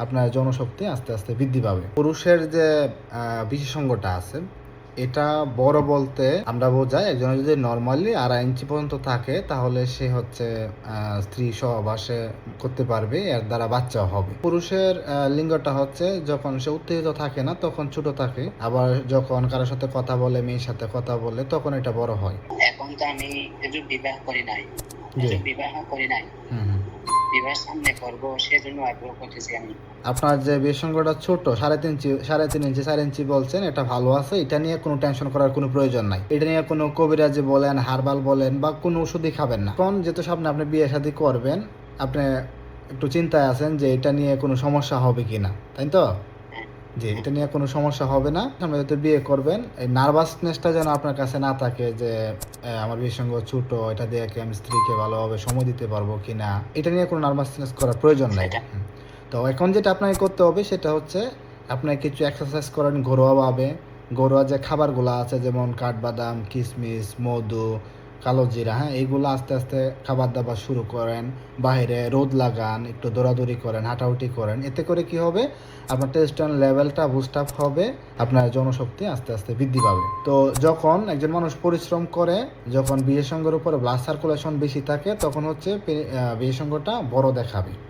আপনার জনশক্তি আস্তে আস্তে বৃদ্ধি পাবে। পুরুষের যে বিশেষজ্ঞটা আছে, এটা বড় বলতে আমরা বোঝাই একজনের যদি নর্মালি 2.5 ইঞ্চি পর্যন্ত থাকে তাহলে সে হচ্ছে স্ত্রী সহবাসে করতে পারবে, এর দ্বারা বাচ্চাও হবে। পুরুষের লিঙ্গটা হচ্ছে যখন সে উত্তেজিত থাকে না তখন ছোট থাকে, আবার যখন কারোর সাথে কথা বলে, মেয়ের সাথে কথা বলে, তখন এটা বড় হয়। এখন তো আমি বিবাহ করি নাই, জি। হুম। বিবাহ সামনে করব, সেজন্য আগ্রহ করতেছি আমি। আপনার যে বিসঙ্গটা ছোট 3.5 ইঞ্চি 4 ইঞ্চি বলছেন, এটা ভালো আছে, এটা নিয়ে কোনো টেনশন করার কোনো প্রয়োজন নাই। এটা নিয়ে কোনো কবিরাজি বলেন, হার্বাল বলেন বা কোনো ওষুধই খাবেন না। কারণ যেহেতু সামনে আপনি বিয়ে শাদী করবেন, আপনি একটু চিন্তায় আছেন যে এটা নিয়ে কোনো সমস্যা হবে কিনা, তাই তো? জি, এটা নিয়ে কোনো সমস্যা হবে না। সামনে যেহেতু বিয়ে করবেন, এই নার্ভাসনেসটা যেন আপনার কাছে না থাকে যে আমার বিসঙ্গ ছোট, এটা দিয়ে কি আমি স্ত্রীকে ভালোভাবে সময় দিতে পারবো কিনা। এটা নিয়ে কোনো নার্ভাসনেস করার প্রয়োজন নাই। তো এখন যেটা আপনাকে করতে হবে সেটা হচ্ছে আপনাকে কিছু এক্সারসাইজ করেন ঘরোয়াভাবে। ঘরোয়া যে খাবারগুলো আছে যেমন কাঠবাদাম, কিশমিশ, মধু, কালো জিরা, হ্যাঁ, এইগুলো আস্তে আস্তে খাবার দাবার শুরু করেন। বাইরে রোদ লাগান, একটু দৌড়াদৌড়ি করেন, হাঁটাহুটি করেন। এতে করে কি হবে, আপনার টেস্টোস্টেরন লেভেলটা বুস্ট আপ হবে, আপনার জনশক্তি আস্তে আস্তে বৃদ্ধি পাবে। তো যখন একজন মানুষ পরিশ্রম করে, যখন বিয়ের সঙ্গের উপরে ব্লাড সার্কুলেশন বেশি থাকে, তখন হচ্ছে বিয়ের সঙ্গটা বড় দেখাবে।